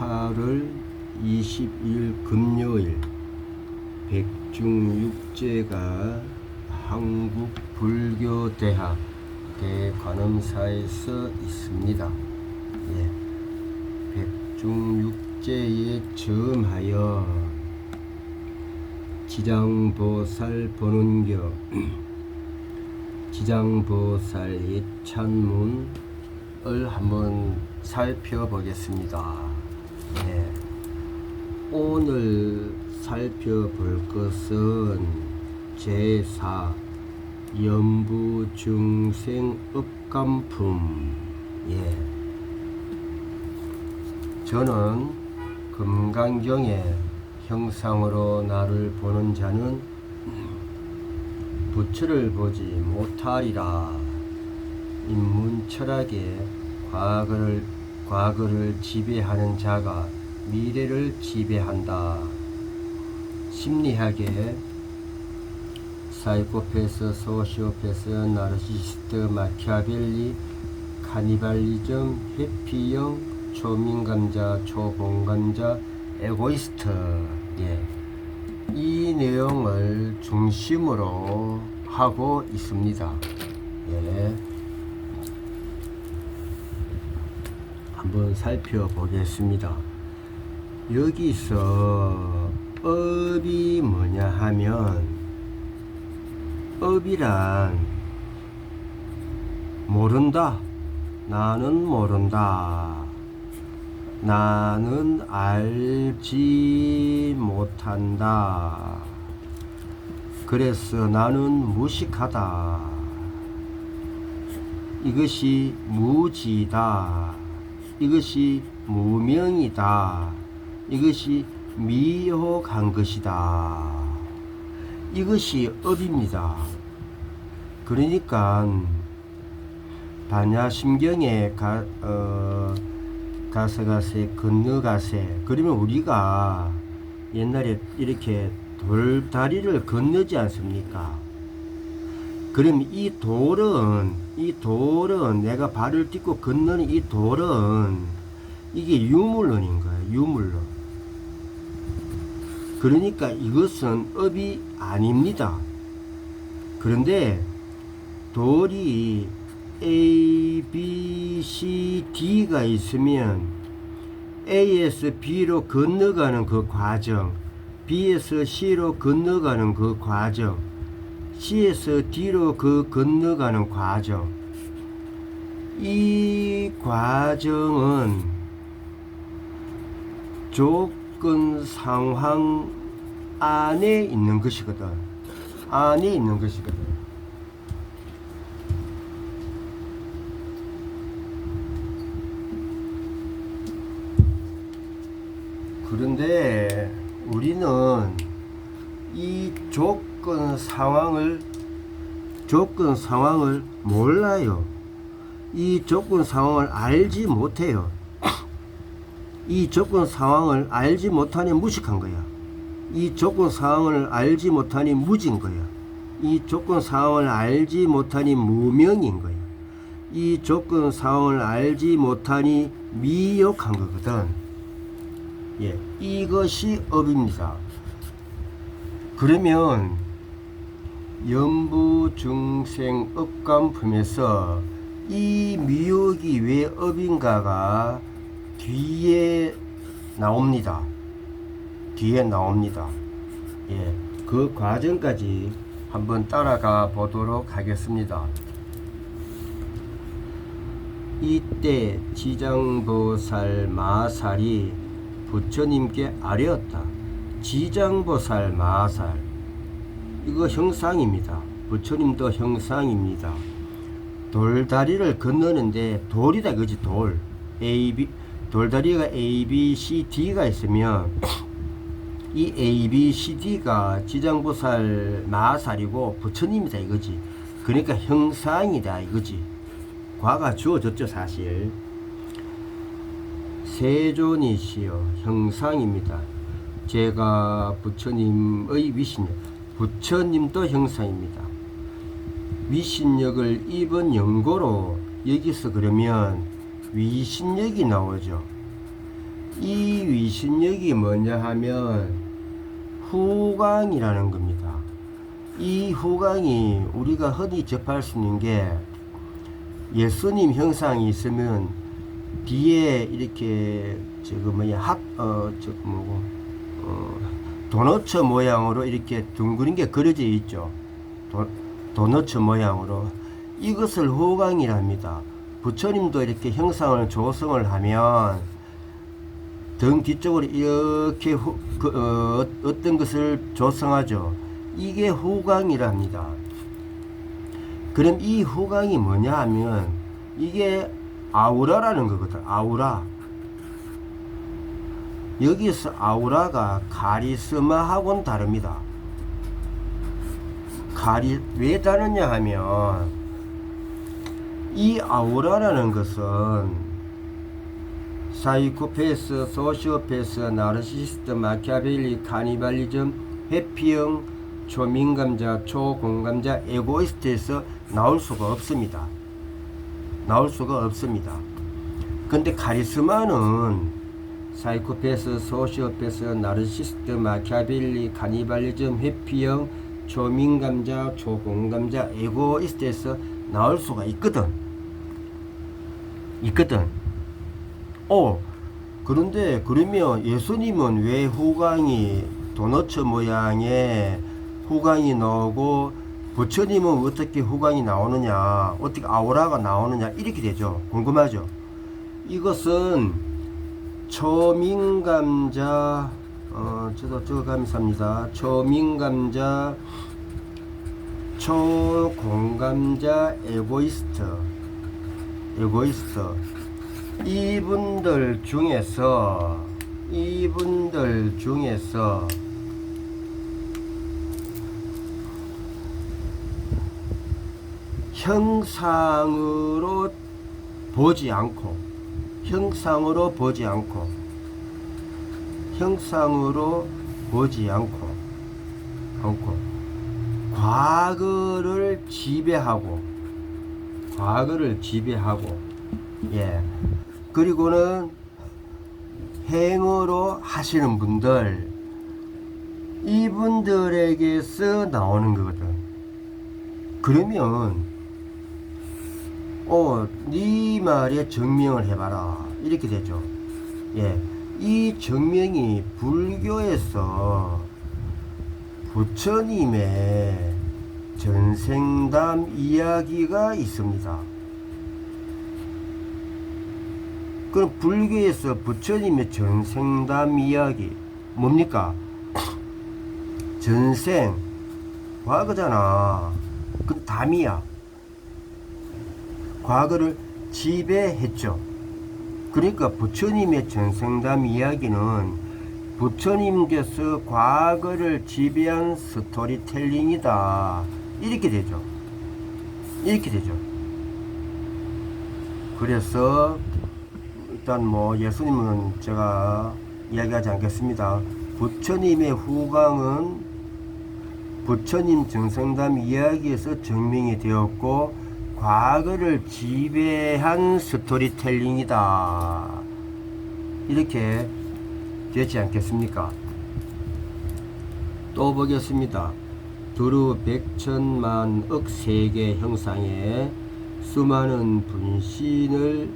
8월 20일 금요일 백중육제가 한국불교대학 대관음사에서 있습니다. 백중육제에 점하여 지장보살 보는교 지장보살 예찬문을 한번 살펴보겠습니다. 오늘 살펴볼 것은 제4 연부중생업감품. 저는 금강경의 형상으로 나를 보는 자는 부처를 보지 못하리라. 인문철학의 과거를 지배하는 자가 미래를 지배한다. 심리학의 사이코패스, 소시오패스, 나르시시스트, 마키아벨리, 카니발리즘, 회피형, 초민감자, 초공감자, 에고이스트. 이 내용을 중심으로 하고 있습니다. 한번 살펴보겠습니다. 여기서 업이 뭐냐 하면, 업이란 모른다. 나는 모른다. 나는 알지 못한다. 그래서 나는 무식하다. 이것이 무지다. 이것이 무명이다. 이것이 미혹한 것이다. 이것이 업입니다. 그러니까 반야심경에 가서가세 건너가세. 그러면 우리가 옛날에 이렇게 돌다리를 건너지 않습니까? 그럼 이 돌은 내가 발을 딛고 건너는 이 돌은 이게 유물론인 거예요. 유물론. 그러니까 이것은 업이 아닙니다. 그런데 돌이 A, B, C, D가 있으면 A에서 B로 건너가는 그 과정, B에서 C로 건너가는 그 과정, C에서 D로 건너가는 과정, 이 과정은 조건 상황 안에 있는 것이거든. 안에 있는 것이거든. 그런데 우리는 이 조건 상황을 몰라요. 이 조건 상황을 알지 못해요. 이 조건 상황을 알지 못하니 무식한 거야. 이 조건 상황을 알지 못하니 무진 거야. 이 조건 상황을 알지 못하니 무명인 거야. 이 조건 상황을 알지 못하니 미혹한 거거든. 이것이 업입니다. 그러면 연부중생업감품에서 이 미혹이 왜 업인가가 뒤에 나옵니다. 그 과정까지 한번 따라가 보도록 하겠습니다. 이때 지장보살 마살이 부처님께 아뢰었다. 지장보살 마살, 이거 형상입니다. 부처님도 형상입니다. 돌다리를 건너는데 돌이다, 그지? 돌. 돌다리가 A, B, C, D가 있으면 이 A, B, C, D가 지장보살 마살이고 부처님이다, 이거지. 그러니까 형상이다, 이거지. 과가 주어졌죠, 사실. 세존이시여 형상입니다. 제가 부처님의 위신력, 부처님도 형상입니다. 위신력을 입은 연고로 여기서 그러면 위신력이 나오죠. 이 위신력이 뭐냐 하면 후광이라는 겁니다. 이 후광이 우리가 흔히 접할 수 있는 게 예수님 형상이 있으면 뒤에 이렇게 도너츠 모양으로 이렇게 둥그린 게 그려져 있죠. 도너츠 모양으로. 이것을 후광이랍니다. 부처님도 이렇게 형상을 조성을 하면 등 뒤쪽으로 이렇게 어떤 것을 조성하죠. 이게 후광이랍니다. 그럼 이 후광이 뭐냐 하면 이게 아우라라는 거거든. 아우라. 여기서 아우라가 카리스마하고는 다릅니다. 왜 다르냐 하면 이 아우라라는 것은 사이코패스, 소시오패스, 나르시시스트, 마키아벨리, 카니발리즘, 회피형, 초민감자, 초공감자, 에고이스트에서 나올 수가 없습니다. 나올 수가 없습니다. 근데 카리스마는 사이코패스, 소시오패스, 나르시시스트, 마키아벨리, 카니발리즘, 회피형, 초민감자, 초공감자, 에고이스트에서 나올 수가 있거든. 그런데 그러면 예수님은 왜 후광이 도너츠 모양의 후광이 나오고 부처님은 어떻게 후광이 나오느냐, 어떻게 아우라가 나오느냐, 이렇게 되죠. 궁금하죠. 이것은 초민감자, 저도 감사합니다. 초민감자, 초공감자, 에고이스트. 이분들 중에서 형상으로 보지 않고 과거를 지배하고 예. 그리고는 행으로 하시는 분들, 이분들에게서 나오는 거거든. 그러면 네 말에 증명을 해봐라, 이렇게 되죠. 예. 이 증명이 불교에서 부처님의 전생담 이야기가 있습니다. 그럼 불교에서 부처님의 전생담 이야기 뭡니까? 전생 과거잖아. 그 담이야. 과거를 지배했죠. 그러니까 부처님의 전생담 이야기는 부처님께서 과거를 지배한 스토리텔링이다, 이렇게 되죠. 그래서 일단 예수님은 제가 이야기하지 않겠습니다. 부처님의 후광은 부처님 전생담 이야기에서 증명이 되었고 과거를 지배한 스토리텔링이다, 이렇게 되지 않겠습니까? 또 보겠습니다. 두루 백천만억 세계 형상에 수많은 분신을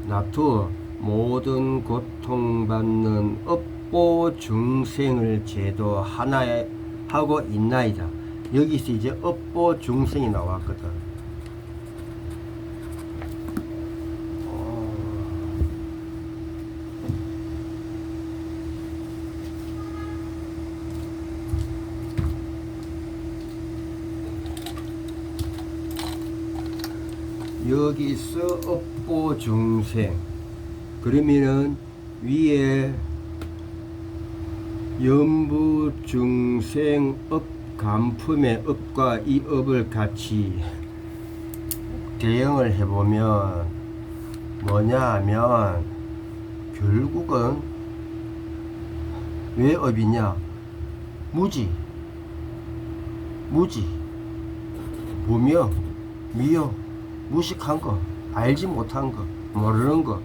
납투어 모든 고통받는 업보 중생을 제도하나에 하고 있나이다. 여기서 이제 업보 중생이 나왔거든. 여기서 업보 중생, 그러면은 위에 연부 중생 업 간품의 업과 이 업을 같이 대응을 해보면 뭐냐 하면 결국은 왜 업이냐? 무지, 무명, 미용, 무식한 거, 알지 못한 거, 모르는 거.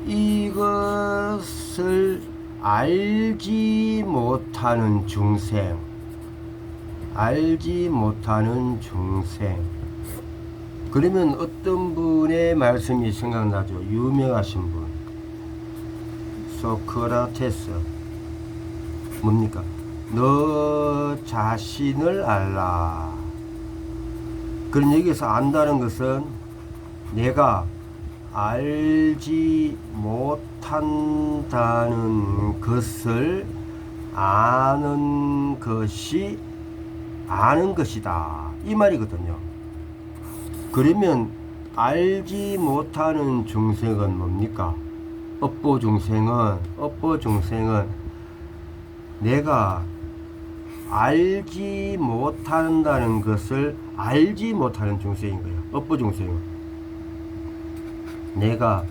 이것을 알지 못하는 중생, 알지 못하는 중생. 그러면 어떤 분의 말씀이 생각나죠? 유명하신 분, 소크라테스. 뭡니까? 너 자신을 알라. 그럼 여기서 안다는 것은 내가 알지 못한다는 것을 아는 것이 아는 것이다, 이 말이거든요. 그러면 알지 못하는 중생은 뭡니까? 업보 중생은 내가 알지 못한다는 것을 알지 못하는 중생인 거예요. 업보 중생은 내가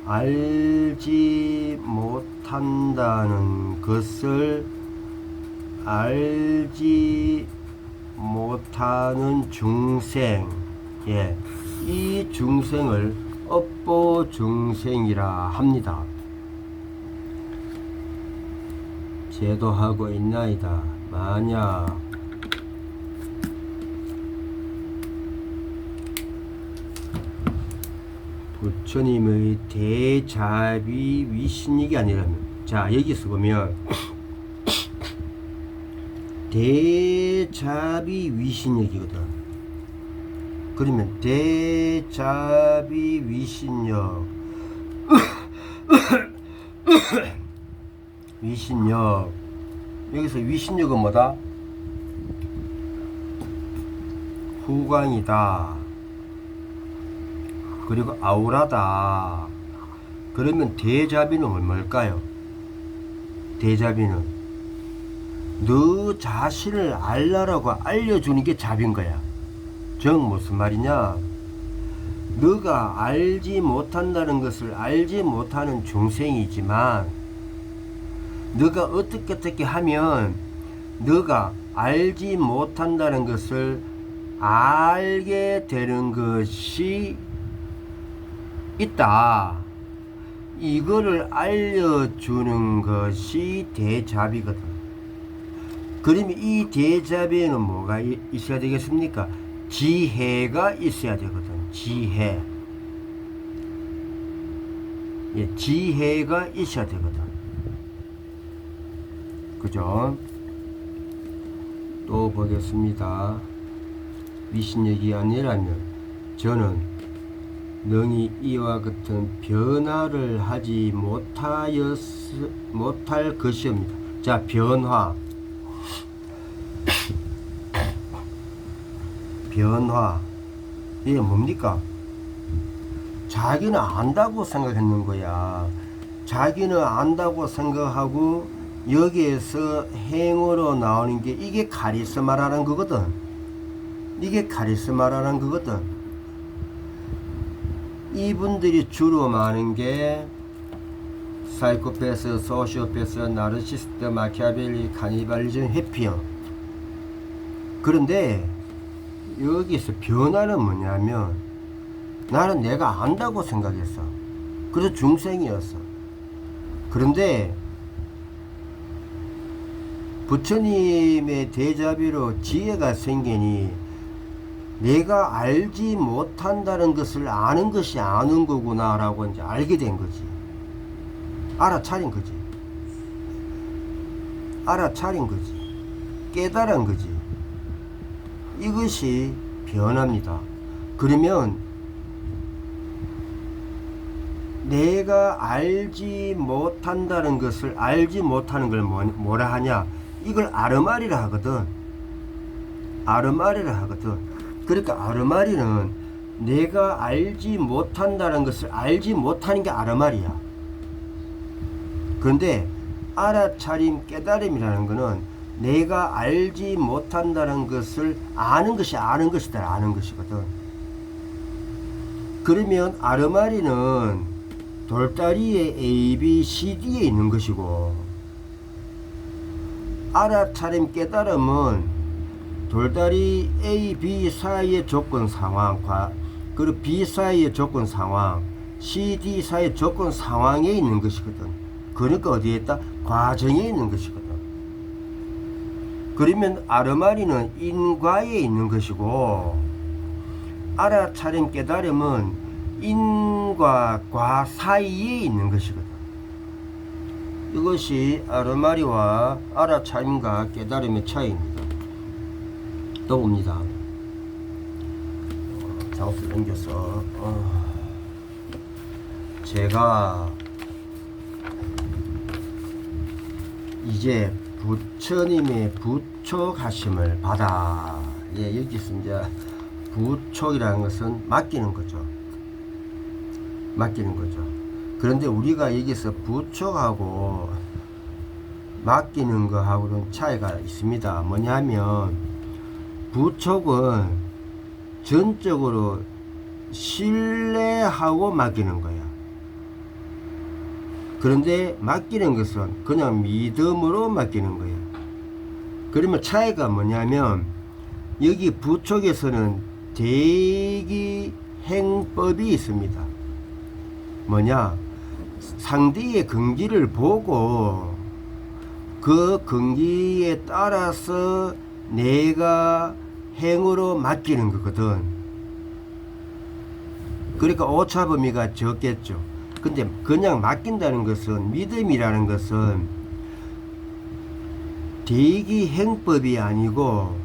알지 못한다는 것을 알지 못하는 중생, 예, 이 중생을 업보 중생이라 합니다. 제도하고 있나이다. 만약 부처님의 대자비 위신익이 아니라면, 자 여기서 보면 대자비 위신역이거든. 그러면 대자비 위신역 위신역, 여기서 위신역은 뭐다? 후광이다. 그리고 아우라다. 그러면 대자비는 뭘까요? 대자비는 너 자신을 알라라고 알려주는 게 자비인 거야. 즉 무슨 말이냐? 너가 알지 못한다는 것을 알지 못하는 중생이지만 너가 어떻게 하면 너가 알지 못한다는 것을 알게 되는 것이 있다, 이거를 알려주는 것이 대자비거든. 그러면 이 대자비에는 뭐가 있어야 되겠습니까? 지혜가 있어야 되거든. 지혜. 예, 지혜가 있어야 되거든. 그죠? 또 보겠습니다. 위신역이 아니라면 저는 능히 이와 같은 변화를 하지 못할 것이옵니다. 자, 변화. 변화. 이게 뭡니까? 자기는 안다고 생각했는 거야. 자기는 안다고 생각하고 여기에서 행으로 나오는 게 이게 카리스마라는 거거든. 이게 카리스마라는 거거든. 이분들이 주로 많은 게 사이코패스, 소시오패스, 나르시스트, 마키아벨리, 카니발리즘, 해피형. 그런데 여기서 변화는 뭐냐면 나는 내가 안다고 생각했어. 그래서 중생이었어. 그런데 부처님의 대자비로 지혜가 생기니 내가 알지 못한다는 것을 아는 것이 아는 거구나 라고 이제 알게 된 거지. 알아차린 거지. 알아차린 거지. 깨달은 거지. 이것이 변화입니다. 그러면 내가 알지 못한다는 것을 알지 못하는 걸 뭐라 하냐? 이걸 아르마리라 하거든. 아르마리라 하거든. 그러니까 아르마리는 내가 알지 못한다는 것을 알지 못하는 게 아르마리야. 그런데 알아차림 깨달음이라는 것은 내가 알지 못한다는 것을 아는 것이 아는 것이다. 아는 것이거든. 그러면 아르마리는 돌다리의 A, B, C, D에 있는 것이고 알아차림 깨달음은 돌다리 A, B 사이의 조건 상황과 그리고 B 사이의 조건 상황, 시디사의 조건 상황에 있는 것이거든. 그러니까 어디에 있다? 과정에 있는 것이거든. 그러면 아르마리는 인과에 있는 것이고, 알아차림 깨달음은 인과 과 사이에 있는 것이거든. 이것이 아르마리와 알아차림과 깨달음의 차이입니다. 또 봅니다. 장수 넘겨서 제가 이제 부처님의 부촉하심을 받아. 예, 여기서 이제 부촉이라는 것은 맡기는 거죠. 맡기는 거죠. 그런데 우리가 여기서 부촉하고 맡기는 거하고는 차이가 있습니다. 뭐냐면 부촉은 전적으로 신뢰하고 맡기는 거야. 그런데 맡기는 것은 그냥 믿음으로 맡기는 거야. 그러면 차이가 뭐냐면 여기 부촉에서는 대기 행법이 있습니다. 뭐냐? 상대의 근기를 보고 그 근기에 따라서 내가 행으로 맡기는 거거든. 그러니까 오차 범위가 적겠죠. 근데 그냥 맡긴다는 것은, 믿음이라는 것은 대기 행법이 아니고,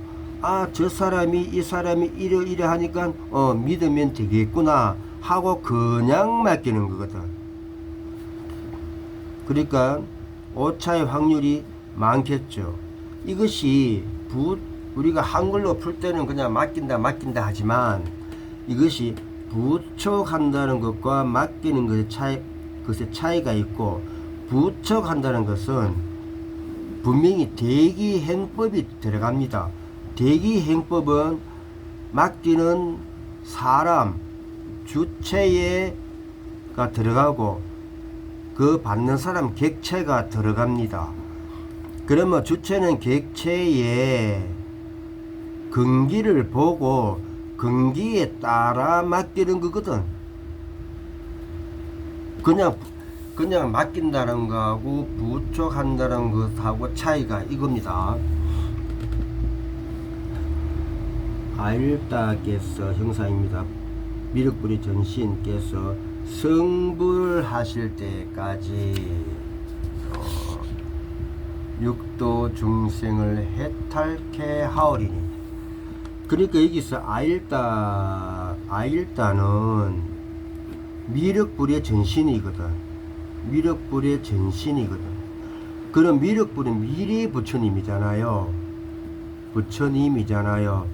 아, 저 사람이 이 사람이 이래 하니까 믿으면 되겠구나 하고 그냥 맡기는 거거든. 그러니까 오차의 확률이 많겠죠. 이것이 우리가 한글로 풀 때는 그냥 맡긴다 하지만, 이것이 부촉한다는 것과 맡기는 것의 차이가 있고, 부촉한다는 것은 분명히 대기 행법이 들어갑니다. 대기 행법은 맡기는 사람, 주체가 들어가고 그 받는 사람 객체가 들어갑니다. 그러면 주체는 객체의 근기를 보고 근기에 따라 맡기는 거거든. 그냥 맡긴다는 거하고 부촉한다는 것하고 차이가 이겁니다. 아일다께서 형사입니다. 미륵불이 전신께서 성불하실 때까지 육도 중생을 해탈케 하오리니. 그러니까 여기서 아일다는 미륵불의 전신이거든. 미륵불의 전신이거든. 그럼 미륵불은 미래 부처님이잖아요. 부처님이잖아요.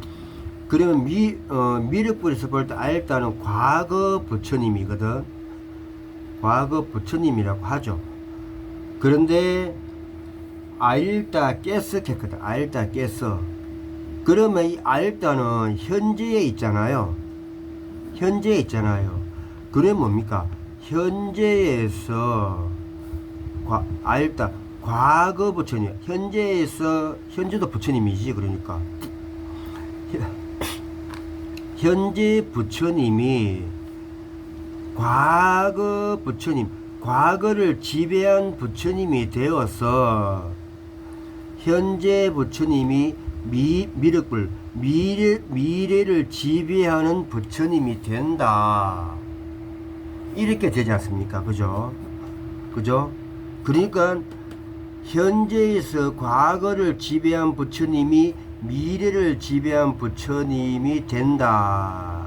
그러면 미륵불에서 볼 때 아일다는 과거 부처님이거든. 과거 부처님이라고 하죠. 그런데 아일다께서 했거든. 아일다께서. 그러면 이 아일다는 현재에 있잖아요. 현재에 있잖아요. 그래 뭡니까? 현재에서 아일다 과거 부처님. 현재도 부처님이지. 그러니까 현재 부처님이 과거 부처님, 과거를 지배한 부처님이 되어서 현재 부처님이 미륵불, 미래를 지배하는 부처님이 된다. 이렇게 되지 않습니까? 그죠? 그러니까 현재에서 과거를 지배한 부처님이 미래를 지배한 부처님이 된다.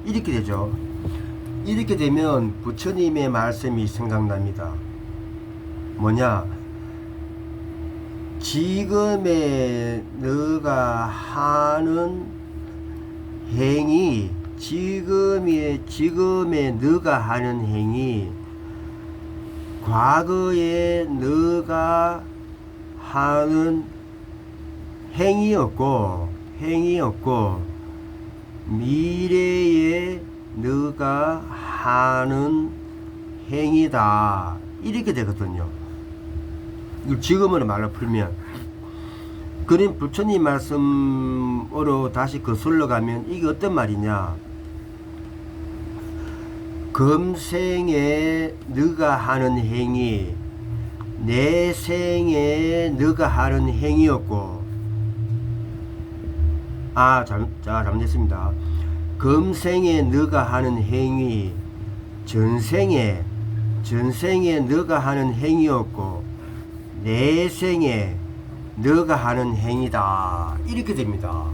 이렇게 되죠. 이렇게 되면 부처님의 말씀이 생각납니다. 뭐냐? 지금의 너가 하는 행위, 지금의 너가 하는 행위, 과거에 너가 하는 행위였고 미래에 너가 하는 행위다. 이렇게 되거든요. 지금으로 말로 풀면. 그럼 부처님 말씀으로 다시 거슬러 가면 이게 어떤 말이냐? 금생에 너가 하는 행위 내 생에 너가 하는 행위였고 잘못했습니다. 금생에 너가 하는 행위 전생에 너가 하는 행위였고 내 생에 너가 하는 행위다 이렇게 됩니다.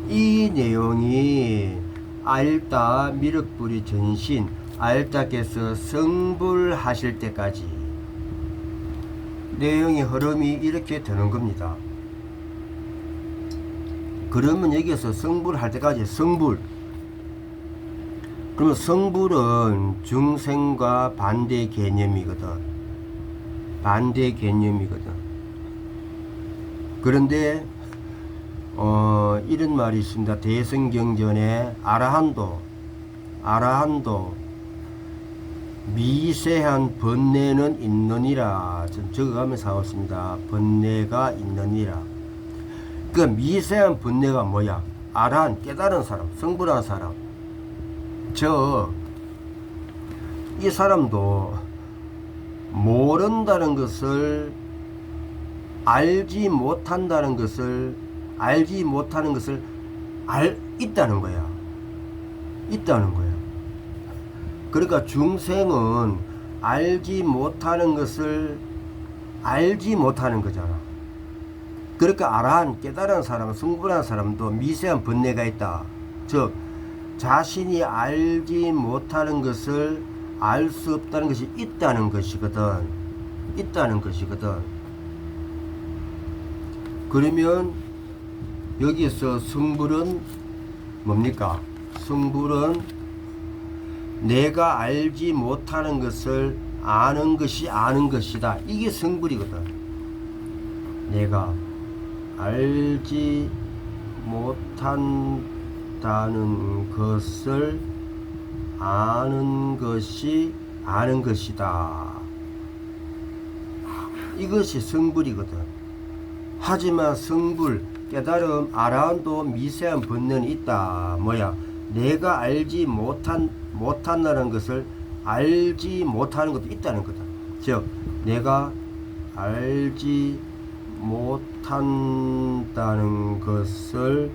이 내용이 알다 미륵불이 전신 알다께서 성불하실 때까지 내용의 흐름이 이렇게 되는 겁니다. 그러면 여기서 성불할 때까지 성불 그러면 성불은 중생과 반대 개념이거든. 반대 개념이거든. 그런데 이런 말이 있습니다. 대성경전에 아라한도 미세한 번뇌는 있느니라. 전 적어가면서 하고 있습니다. 번뇌가 있느니라. 그 미세한 번뇌가 뭐야? 아라한 깨달은 사람, 성불한 사람. 이 사람도 모른다는 것을 알지 못한다는 것을 있다는 거야. 그러니까 중생은 알지 못하는 것을 알지 못하는 거잖아. 그러니까 아라한 깨달은 사람, 성불한 사람도 미세한 번뇌가 있다. 즉 자신이 알지 못하는 것을 알 수 없다는 것이 있다는 것이거든. 그러면 여기서 성불은 뭡니까? 성불은 내가 알지 못하는 것을 아는 것이 아는 것이다. 이게 성불이거든. 내가 알지 못한다는 것을 아는 것이 아는 것이다. 이것이 성불이거든. 하지만 성불, 깨달음, 아라한도 미세한 번뇌는 있다. 뭐야? 내가 알지 못한다는 것을 알지 못하는 것도 있다는 거다. 즉 내가 알지 못한다는 것을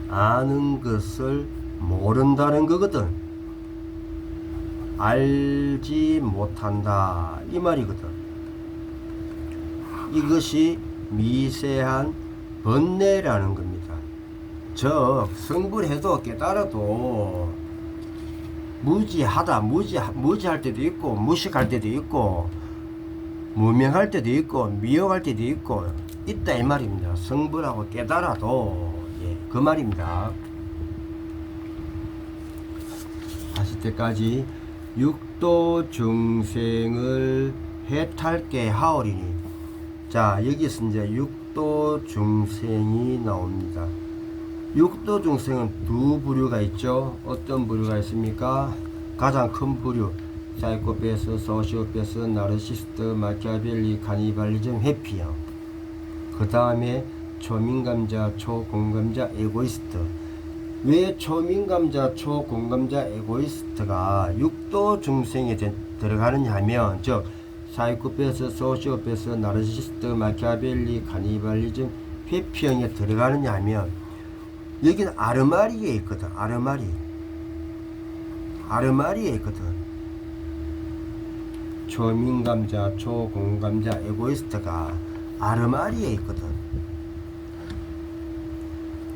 아는 것을 모른다는 거거든. 알지 못한다 이 말이거든. 이것이 미세한 번뇌라는 겁니다. 즉 성불해도 깨달아도 무지할 때도 있고 무식할 때도 있고 무명할 때도 있고 미혹할 때도 있고 있다 이 말입니다. 성불하고 깨달아도 그 말입니다. 하실 때까지 육도 중생을 해탈게 하오리니. 자 여기서 이제 육도 중생이 나옵니다. 육도 중생은 두 부류가 있죠. 어떤 부류가 있습니까? 가장 큰 부류 사이코패스, 소시오패스, 나르시스트, 마키아벨리, 카니발리즘, 회피형. 그 다음에 초민감자, 초공감자, 에고이스트. 왜 초민감자, 초공감자, 에고이스트가 육도 중생에 들어가느냐 하면 즉 사이코패스, 소시오패스, 나르시스트, 마키아벨리, 카니발리즘, 회피형에 들어가느냐 하면 여기는 아르마리에 있거든. 아르마리에 있거든. 초민감자, 초공감자, 에고이스트가 아르마리에 있거든.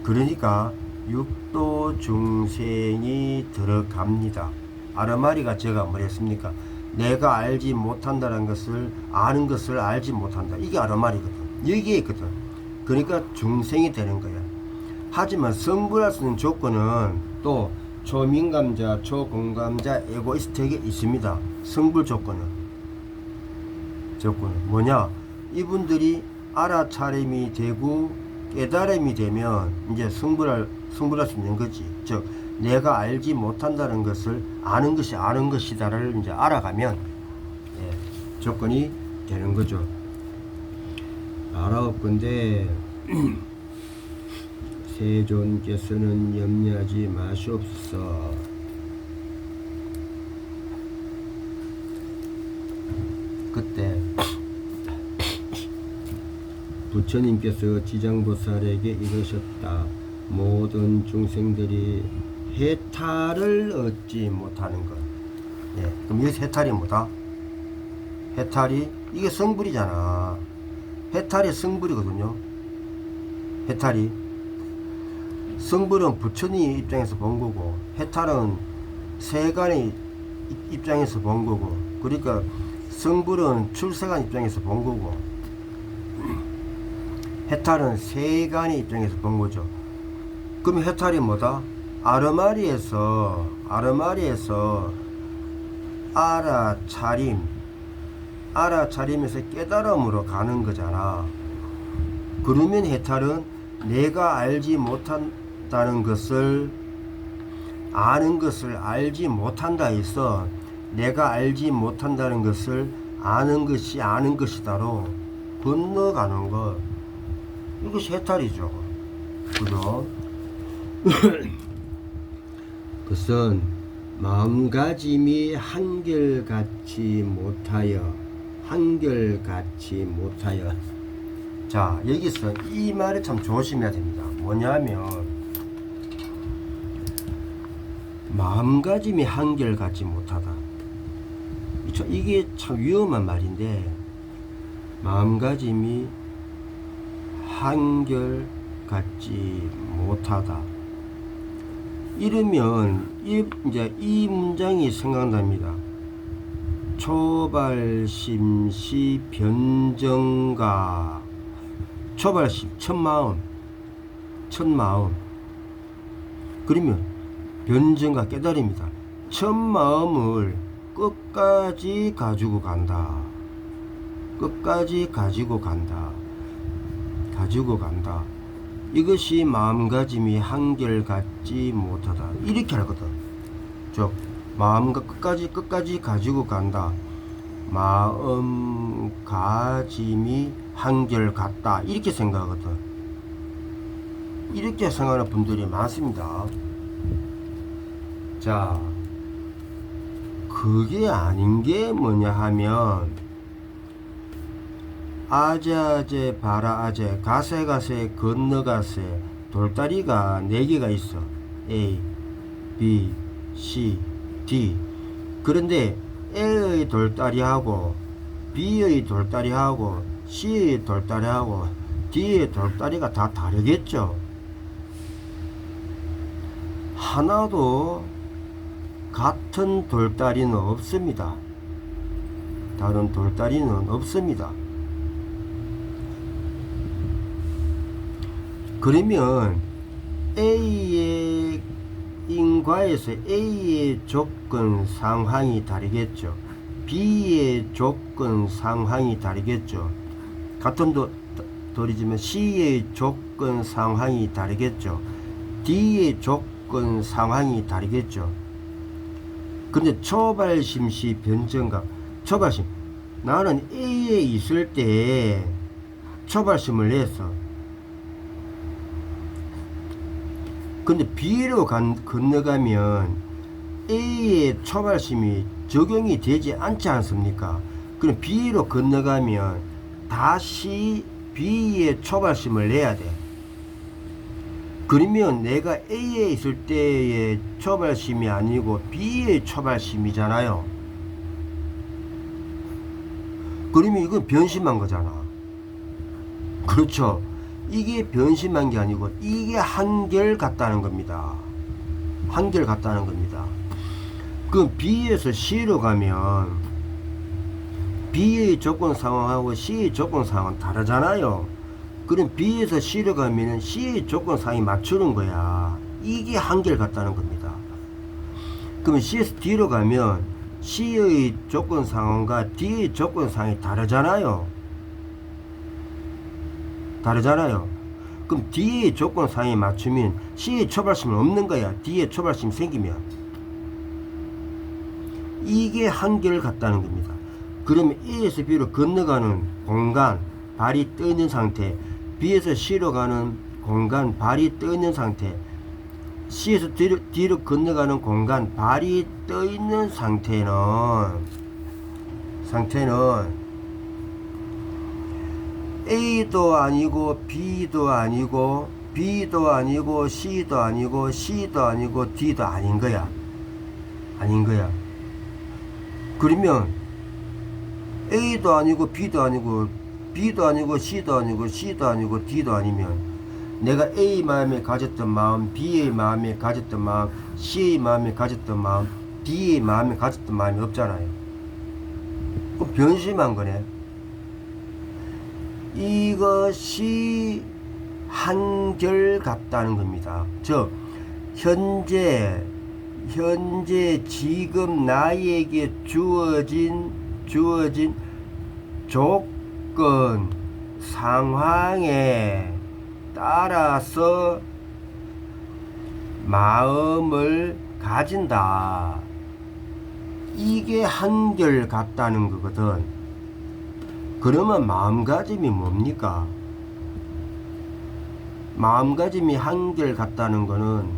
그러니까 육도 중생이 들어갑니다. 아르마리가 제가 뭐랬습니까? 내가 알지 못한다는 것을 아는 것을 알지 못한다. 이게 아르마리거든. 여기에 있거든. 그러니까 중생이 되는 거야. 하지만 성불할 수 있는 조건은 또 초민감자, 초공감자, 에고이스트에게 있습니다. 성불 조건은 뭐냐? 이분들이 알아차림이 되고 깨달음이 되면 이제 성불할 수 있는 거지. 즉 내가 알지 못한다는 것을 아는 것이 아는 것이다를 이제 알아가면 조건이 되는 거죠. 19번데 세존께서는 염려하지 마시옵소서. 그때 부처님께서 지장보살에게 이르셨다. 모든 중생들이 해탈을 얻지 못하는 것. 예, 그럼 여기서 해탈이 뭐다? 해탈이 이게 성불이잖아. 해탈이 성불이거든요. 해탈이 성불은 부처님 입장에서 본 거고, 해탈은 세간의 입장에서 본 거고, 그러니까 성불은 출세간 입장에서 본 거고, 해탈은 세간의 입장에서 본 거죠. 그럼 해탈이 뭐다? 아르마리에서 알아차림에서 깨달음으로 가는 거잖아. 그러면 해탈은 내가 알지 못한다는 것을, 아는 것을 알지 못한다 해서 내가 알지 못한다는 것을 아는 것이 아는 것이다로 건너가는 것. 이것이 해탈이죠. 그죠? 그것은 마음가짐이 한결같이 못하여 자, 여기서 이 말을 참 조심해야 됩니다. 뭐냐면 마음가짐이 한결같지 못하다. 이게 참 위험한 말인데, 마음가짐이 한결같지 못하다. 이러면 이제 이 문장이 생각납니다. 초발심시 변정가. 초발심, 첫마음. 그러면 변정가 깨달음이다. 첫마음을 끝까지 가지고 간다. 이것이 마음가짐이 한결같지 못하다. 이렇게 하거든. 즉 마음과 끝까지 가지고 간다. 마음가짐이 한결같다. 이렇게 생각하거든. 이렇게 생각하는 분들이 많습니다. 자, 그게 아닌 게 뭐냐 하면, 아재 바라아재 가세 건너가세 돌다리가 4개가 있어. A, B, C, D. 그런데 A의 돌다리하고 B의 돌다리하고 C의 돌다리하고 D의 돌다리가 다 다르겠죠. 하나도 같은 돌다리는 없습니다. 다른 돌다리는 없습니다. 그러면 A의 인과에서 A의 조건 상황이 다르겠죠. B의 조건 상황이 다르겠죠. 같은 돌이지만 C의 조건 상황이 다르겠죠. D의 조건 상황이 다르겠죠. 근데 초발심시 변정각. 초발심, 나는 A에 있을 때 초발심을 했어. 근데 B로 건너가면 A의 초발심이 적용이 되지 않지 않습니까? 그럼 B로 건너가면 다시 B의 초발심을 내야 돼. 그러면 내가 A에 있을 때의 초발심이 아니고 B의 초발심이잖아요. 그러면 이건 변심한 거잖아. 그렇죠. 이게 변심한 게 아니고 이게 한결같다는 겁니다. 한결같다는 겁니다. 그럼 B에서 C로 가면 B의 조건 상황하고 C의 조건 상황은 다르잖아요. 그럼 B에서 C로 가면 C의 조건 상황이 맞추는 거야. 이게 한결같다는 겁니다. 그러면 C에서 D로 가면 C의 조건 상황과 D의 조건 상황이 다르잖아요. 그럼 D의 조건 상황에 맞추면 C의 초발심은 없는 거야. D의 초발심 생기면. 이게 한결같다는 겁니다. 그러면 A에서 B로 건너가는 공간, 발이 떠 있는 상태, B에서 C로 가는 공간, 발이 떠 있는 상태, C에서 뒤로 건너가는 공간, 발이 떠 있는 상태는 A도 아니고 B도 아니고 B도 아니고 C도 아니고 C도 아니고 D도 아닌 거야. 그러면 A도 아니고 B도 아니고 B도 아니고 C도 아니고 C도 아니고 D도 아니면 내가 A 마음에 가졌던 마음, B의 마음에 가졌던 마음, C의 마음에 가졌던 마음, D의 마음에 가졌던 마음이 없잖아요. 그럼 변심한 거네. 이것이 한결같다는 겁니다. 즉 현재 지금 나에게 주어진 조건 상황에 따라서 마음을 가진다. 이게 한결같다는 거거든. 그러면 마음가짐이 뭡니까? 마음가짐이 한결같다는 거는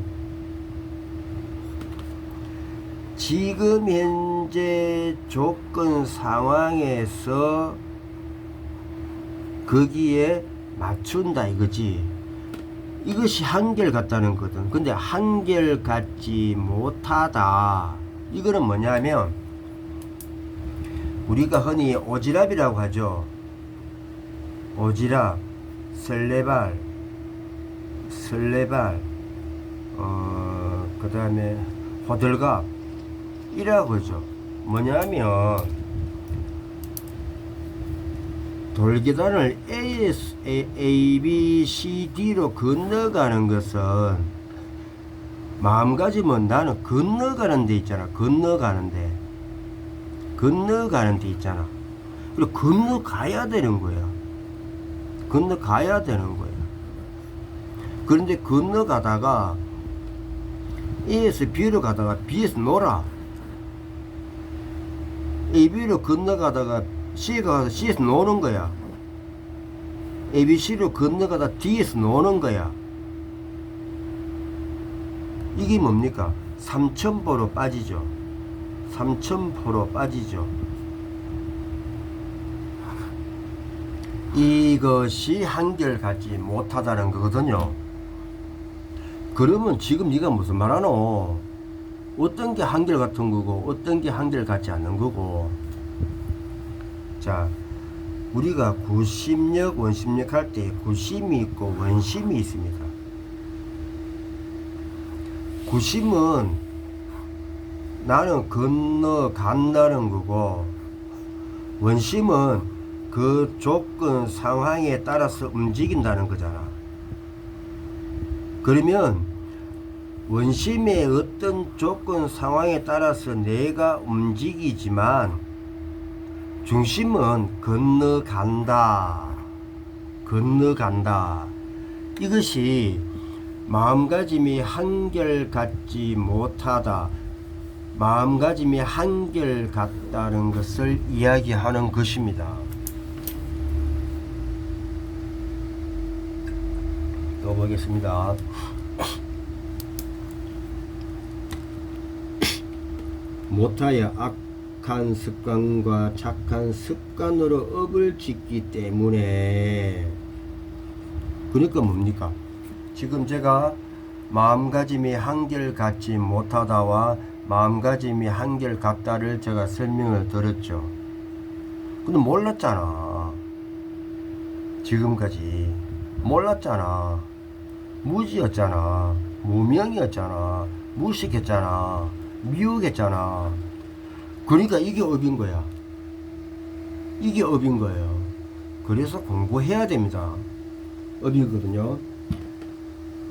지금 현재 조건 상황에서 거기에 맞춘다 이거지. 이것이 한결같다는 거든. 근데 한결같지 못하다. 이거는 뭐냐면 우리가 흔히 오지랖이라고 하죠. 오지랖, 설레발, 그 다음에 호들갑 이라고 하죠. 뭐냐면 돌계단을 A, B, C, D로 건너가는 것은 마음가짐은 나는 건너가는 데 있잖아. 건너가는 데 있잖아. 그리고 건너가야 되는 거야. 그런데 건너가다가 A에서 B로 가다가 B에서 놀아. A, B로 건너가다가 C에 가서 C에서 노는 거야. A, B, C로 건너가다 D에서 노는 거야. 이게 뭡니까? 삼천포로 빠지죠. 이것이 한결같지 못하다는 거거든요. 그러면 지금 네가 무슨 말하노? 어떤 게 한결같은 거고 어떤 게 한결같지 않는 거고. 자, 우리가 구심력, 원심력 할 때 구심이 있고 원심이 있습니다. 구심은 나는 건너간다는 거고, 원심은 그 조건 상황에 따라서 움직인다는 거잖아. 그러면 원심의 어떤 조건 상황에 따라서 내가 움직이지만 중심은 건너간다. 이것이 마음가짐이 한결같지 못하다. 마음가짐이 한결같다는 것을 이야기하는 것입니다. 또 보겠습니다. 못하여 악한 습관과 착한 습관으로 업을 짓기 때문에. 그러니까 뭡니까? 지금 제가 마음가짐이 한결같지 못하다와 마음가짐이 한결같다를 제가 설명을 들었죠. 근데 몰랐잖아. 지금까지 몰랐잖아. 무지였잖아. 무명이었잖아. 무식했잖아. 미혹했잖아. 그러니까 이게 업인 거야. 이게 업인 거예요. 그래서 공부해야 됩니다. 업이거든요.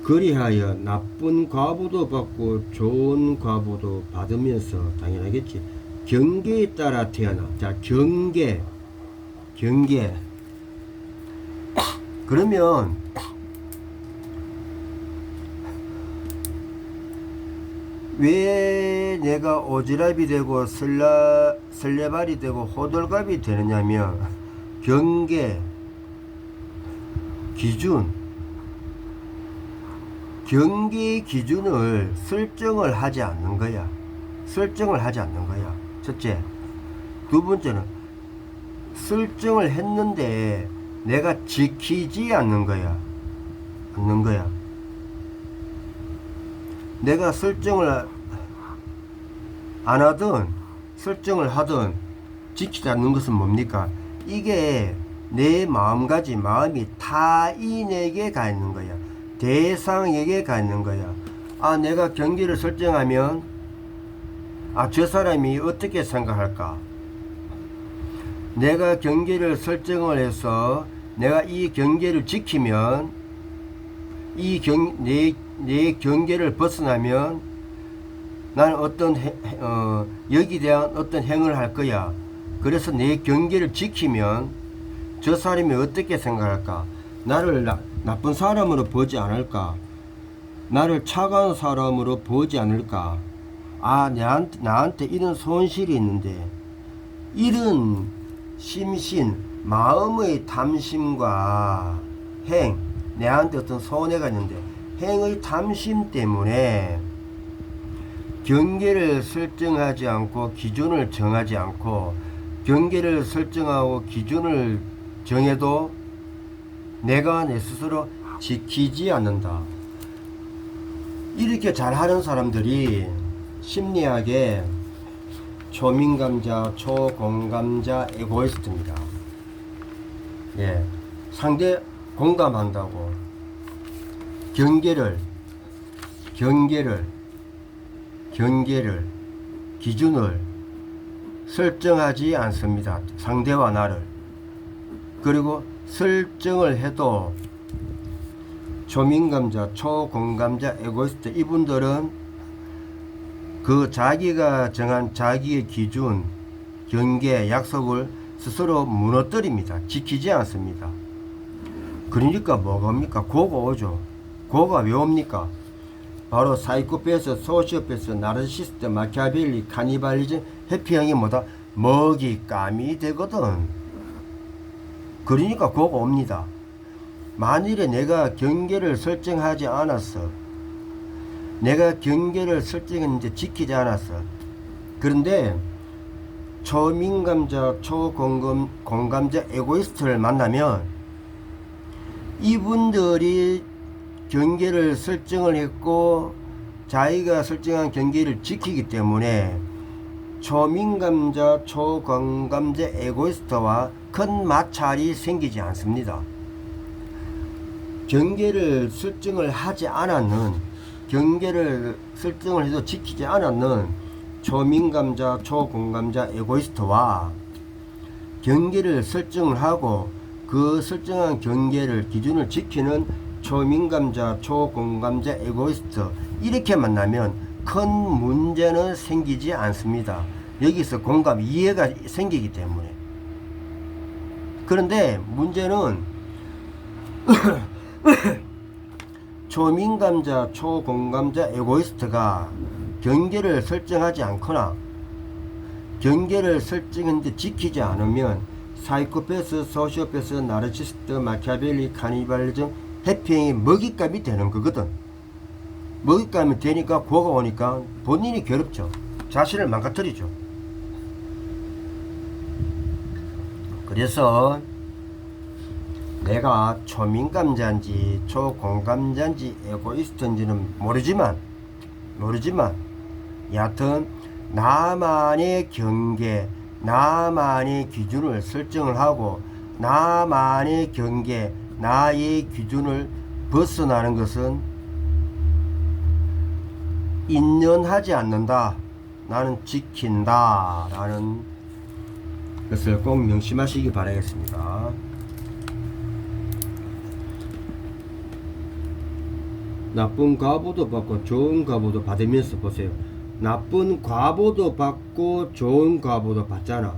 그리하여 나쁜 과보도 받고 좋은 과보도 받으면서, 당연하겠지, 경계에 따라 태어나. 자, 경계. 그러면 왜 내가 오지랖이 되고 설레발이 되고 호들갑이 되느냐면 경계, 기준, 경계 기준을 설정을 하지 않는 거야. 설정을 하지 않는 거야. 첫째. 두 번째는 설정을 했는데 내가 지키지 않는 거야. 않는 거야. 내가 설정을 안 하든 설정을 하든 지키지 않는 것은 뭡니까? 이게 내 마음가짐, 마음이 타인에게 가 있는 거야. 대상에게 가 있는 거야. 아, 내가 경계를 설정하면 저 사람이 어떻게 생각할까? 내가 경계를 설정을 해서 내가 이 경계를 지키면 내 경계를 벗어나면 나는 여기에 대한 어떤 행을 할 거야. 그래서 내 경계를 지키면 저 사람이 어떻게 생각할까? 나를 나쁜 사람으로 보지 않을까? 나를 차가운 사람으로 보지 않을까? 나한테 이런 손실이 있는데, 이런 심신, 마음의 탐심과 내한테 어떤 손해가 있는데, 행의 탐심 때문에 경계를 설정하지 않고 기준을 정하지 않고, 경계를 설정하고 기준을 정해도 내가 내 스스로 지키지 않는다. 이렇게 잘하는 사람들이 심리학에 초민감자, 초공감자, 에고이스트입니다. 예, 상대 공감한다고 경계를 기준을 설정하지 않습니다. 상대와 나를. 그리고 설정을 해도 초민감자, 초공감자, 에고이스트, 이분들은 그 자기가 정한 자기의 기준, 경계, 약속을 스스로 무너뜨립니다. 지키지 않습니다. 그러니까 뭐가 옵니까? 고가 오죠. 고가 왜 옵니까? 바로 사이코패스, 소시오패스, 나르시시스트, 마키아벨리, 카니발리즘, 해피형이 뭐다? 먹잇감이 되거든. 그러니까 고가 옵니다. 만일에 내가 경계를 설정하지 않았어. 내가 경계를 설정했는데 지키지 않았어. 그런데 초민감자, 초공감자, 에고이스트를 만나면 이분들이 경계를 설정을 했고 자기가 설정한 경계를 지키기 때문에 초민감자, 초공감자, 에고이스트와 큰 마찰이 생기지 않습니다. 경계를 설정을 하지 않았는, 경계를 설정을 해도 지키지 않았는 초민감자, 초공감자, 에고이스트와 경계를 설정을 하고 그 설정한 경계를, 기준을 지키는 초민감자, 초공감자, 에고이스트, 이렇게 만나면 큰 문제는 생기지 않습니다. 여기서 공감, 이해가 생기기 때문에. 그런데 문제는 초민감자, 초공감자, 에고이스트가 경계를 설정하지 않거나 경계를 설정했는데 지키지 않으면 사이코패스, 소시오패스, 나르시시스트, 마키아벨리, 카니발리즘, 해피행이 먹잇감이 되는 거거든. 먹잇감이 되니까 고가 오니까 본인이 괴롭죠. 자신을 망가뜨리죠. 그래서 내가 초민감자인지 초공감자인지 에고이스트인지는 모르지만 여하튼 나만의 경계, 나만의 기준을 설정을 하고 나만의 경계, 나의 기준을 벗어나는 것은 인연하지 않는다. 나는 지킨다 라는 것을 꼭 명심하시기 바라겠습니다. 나쁜 과보도 받고 좋은 과보도 받으면서 보세요. 나쁜 과보도 받고 좋은 과보도 받잖아.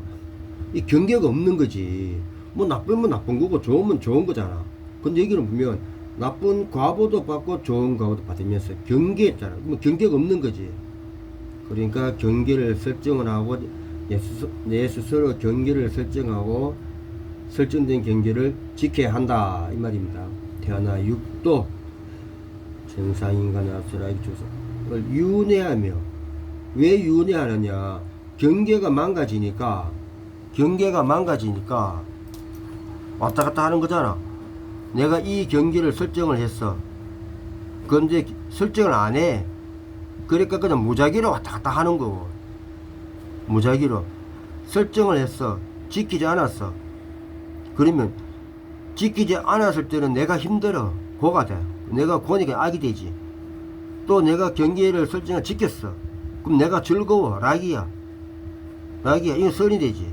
이 경계가 없는 거지. 뭐 나쁘면 나쁜 거고 좋으면 좋은 거잖아. 근데 여기는 보면 나쁜 과보도 받고 좋은 과보도 받으면서 경계했잖아. 뭐 경계가 없는 거지. 그러니까 경계를 설정을 하고 내 스스로 경계를 설정하고 설정된 경계를 지켜야 한다 이 말입니다. 태어나 6도 정상인간 앞서라기 조사를 윤회하며, 왜 윤회하느냐? 경계가 망가지니까 왔다 갔다 하는 거잖아. 내가 이 경계를 설정을 했어. 그런데 설정을 안 해. 그러니까 그냥 무작위로 왔다 갔다 하는 거고. 무작위로 설정을 했어. 지키지 않았어. 그러면 지키지 않았을 때는 내가 힘들어. 고가 돼. 내가 고니까 악이 되지. 또 내가 경계를 설정을 지켰어. 그럼 내가 즐거워. 락이야. 이거 선이 되지.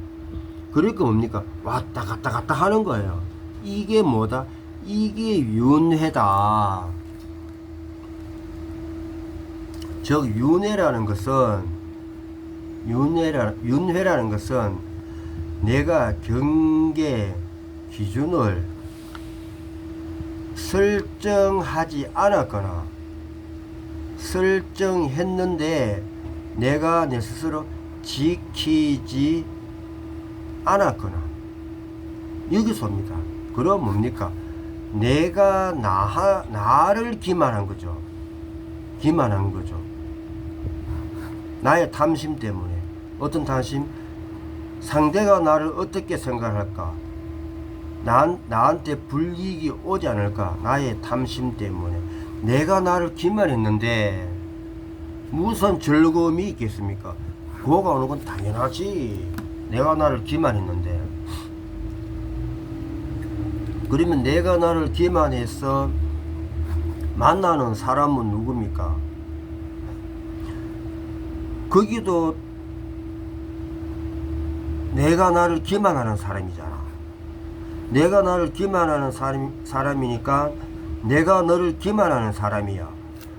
그러니까 뭡니까? 왔다 갔다 하는 거예요. 이게 뭐다? 이게 윤회다. 즉 윤회라는 것은 내가 경계 기준을 설정하지 않았거나 설정했는데 내가 내 스스로 지키지 않았거나, 여기서입니다. 그럼 뭡니까? 내가 나를 기만한 거죠. 나의 탐심 때문에. 어떤 탐심? 상대가 나를 어떻게 생각할까? 나한테 불이익이 오지 않을까? 나의 탐심 때문에. 내가 나를 기만했는데 무슨 즐거움이 있겠습니까? 고가 오는 건 당연하지. 내가 나를 기만했는데. 그러면 내가 나를 기만해서 만나는 사람은 누굽니까? 거기도 내가 나를 기만하는 사람이잖아. 내가 나를 기만하는 사람이니까 내가 너를 기만하는 사람이야.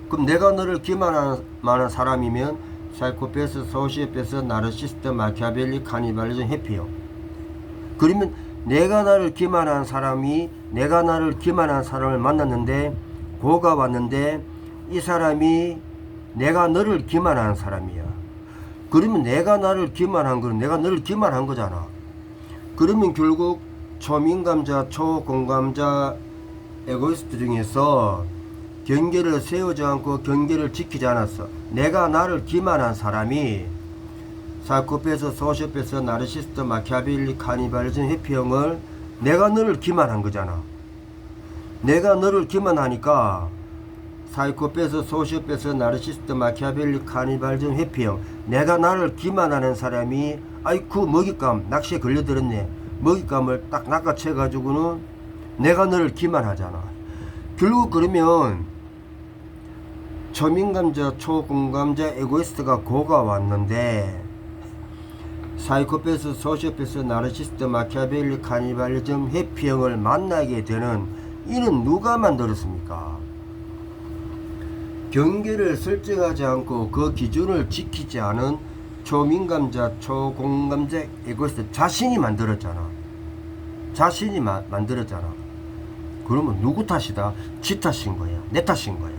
그럼 내가 너를 기만하는 사람이면 사이코패스, 소시오패스, 나르시스트, 마키아벨리, 카니발리즘, 해피요. 그러면 내가 나를 기만한 사람이 내가 나를 기만한 사람을 만났는데 고가 왔는데 이 사람이 내가 너를 기만하는 사람이야. 그러면 내가 나를 기만한 거는 내가 너를 기만한 거잖아. 그러면 결국 초민감자, 초공감자, 에고이스트 중에서 경계를 세우지 않고 경계를 지키지 않았어. 내가 나를 기만한 사람이 사이코패스, 소시오패스, 나르시스트, 마키아벨리, 카니발리즘, 회피형을 내가 너를 기만한 거잖아. 내가 너를 기만하니까 사이코패스, 소시오패스, 나르시스트, 마키아벨리, 카니발리즘, 회피형, 내가 나를 기만하는 사람이 아이쿠 먹잇감 낚시에 걸려들었네. 먹잇감을 딱 낚아채 가지고는 내가 너를 기만하잖아. 결국 그러면 초민감자, 초공감자, 에고이스트가 고가 왔는데 사이코패스, 소시오패스, 나르시스트, 마키아벨리, 카니발리즘, 회피형을 만나게 되는 이는 누가 만들었습니까? 경계를 설정하지 않고 그 기준을 지키지 않은 초민감자, 초공감자, 에고이스트 자신이 만들었잖아. 만들었잖아. 그러면 누구 탓이다? 지 탓인 거야. 내 탓인 거야.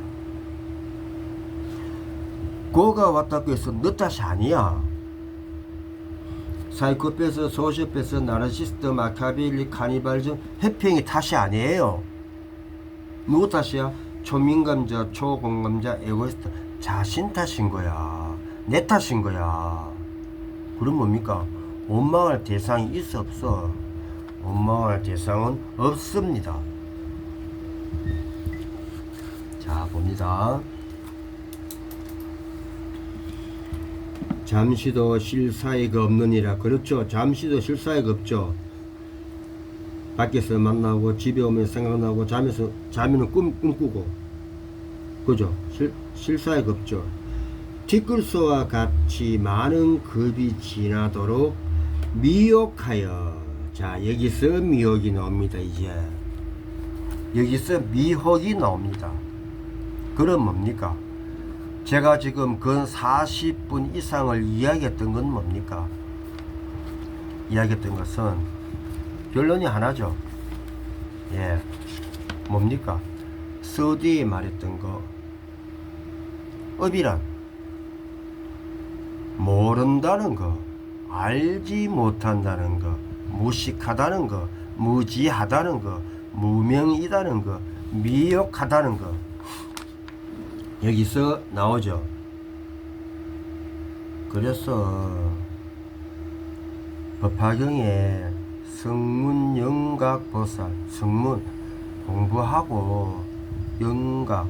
고가 왔다고 해서 너 탓이 아니야. 사이코패스, 소시오패스, 나르시스트, 마키아벨리, 카니발즘, 회피형이 탓이 아니에요. 누구 탓이야? 초민감자, 초공감자, 에고이스트 자신 탓인 거야. 내 탓인 거야. 그럼 뭡니까? 원망할 대상이 있어 없어? 원망할 대상은 없습니다. 자, 봅니다. 잠시도 쉴 사이가 없느니라. 그렇죠. 잠시도 쉴 사이가 없죠. 밖에서 만나고 집에 오면 생각나고 자면은 꿈꾸고, 그죠? 쉴 사이가 없죠. 티끌소와 같이 많은 급이 지나도록 미혹하여. 자, 여기서 미혹이 나옵니다. 이제 여기서 미혹이 나옵니다. 그럼 뭡니까? 제가 지금 근 40분 이상을 이야기했던 건 뭡니까? 이야기했던 것은 결론이 하나죠. 예, 뭡니까? 서디에 말했던 거, 업이란 모른다는 거, 알지 못한다는 거, 무식하다는 거, 무지하다는 거, 무명이다는 거, 미혹하다는 거. 여기서 나오죠. 그래서 법화경에 성문 영각 보살, 성문 공부하고 영각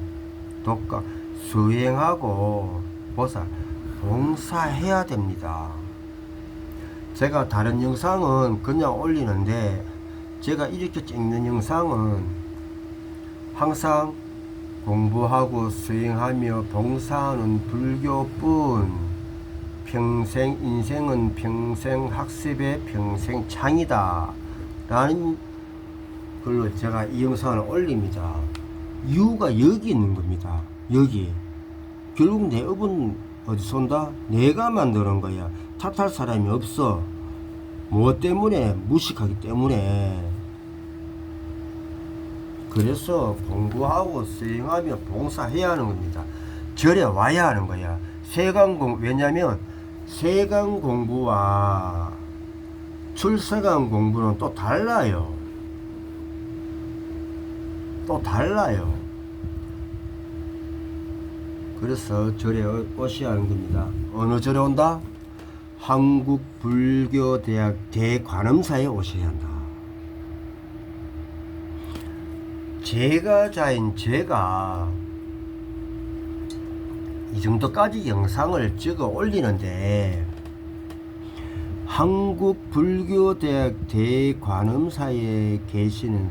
독각 수행하고 보살 봉사해야 됩니다. 제가 다른 영상은 그냥 올리는데 제가 이렇게 찍는 영상은 항상 공부하고 수행하며 봉사하는 불교뿐, 평생 인생은 평생 학습의 평생 창이다 라는 걸로 제가 이 영상을 올립니다. 이유가 여기 있는 겁니다. 여기 결국 내 업은 어디서 온다? 내가 만드는 거야. 탓할 사람이 없어. 뭐 때문에? 무식하기 때문에. 그래서 공부하고 수행하며 봉사해야 하는 겁니다. 절에 와야 하는 거야. 왜냐면 세간 공부와 출세간 공부는 또 달라요. 또 달라요. 그래서 절에 오셔야 하는 겁니다. 어느 절에 온다? 한국불교대학 대관음사에 오셔야 한다. 제가자인 제가 이 정도까지 영상을 찍어 올리는데 한국불교대학 대관음사에 계시는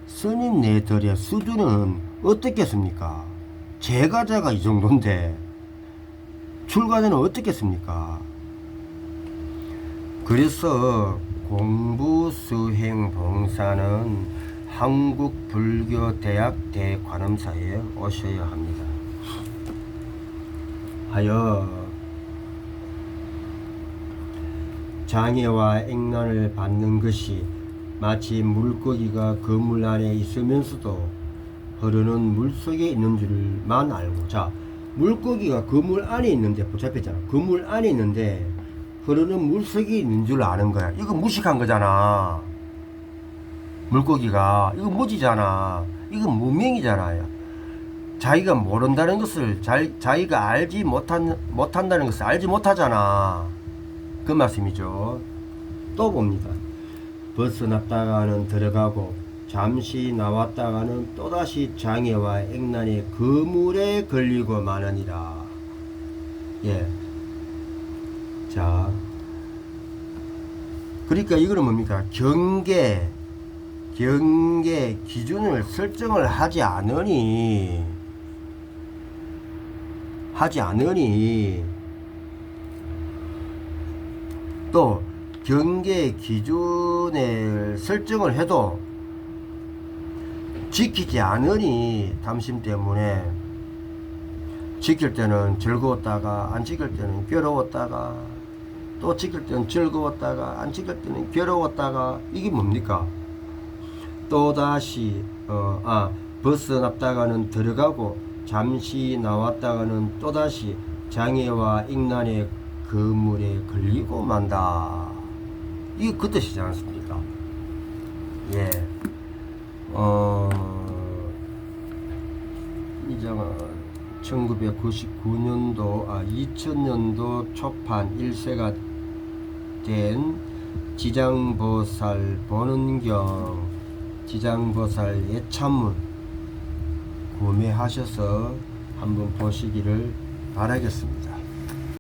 스님네들의 수준은 어떻겠습니까? 제가자가 이 정도인데 출가자는 어떻겠습니까? 그래서 공부 수행 봉사는 한국불교대학 대관음사에 오셔야 합니다. 하여 장애와 액난을 받는 것이 마치 물고기가 그물 안에 있으면서도 흐르는 물 속에 있는 줄만 알고, 자, 물고기가 그물 안에 있는데 붙잡혔잖아. 그물 안에 있는데 흐르는 물 속에 있는 줄 아는 거야. 이거 무식한 거잖아. 물고기가 이거 무지잖아. 이거 무명이잖아요. 자기가 모른다는 것을 자기가 알지 못한다는 것을 알지 못하잖아. 그 말씀이죠. 또 봅니다. 벗어났다가는 들어가고 잠시 나왔다가는 또다시 장애와 액난의 그물에 걸리고 마느니라. 예. 자, 그러니까 이거는 뭡니까? 경계 기준을 설정을 하지 않으니 또 경계 기준을 설정을 해도 지키지 않으니 탐심 때문에 지킬 때는 즐거웠다가 안 지킬 때는 괴로웠다가 또 지킬 때는 즐거웠다가 안 지킬 때는 괴로웠다가 이게 뭡니까? 또다시 벗어났다가는 들어가고 잠시 나왔다가는 또다시 장애와 익난의 그물에 걸리고 만다. 이게 그 뜻이지 않습니까? 예. 이 장은 1999년도 2000년도 초판 1세가 된 지장보살 보는경 지장보살 예찬문 구매하셔서 한번 보시기를 바라겠습니다.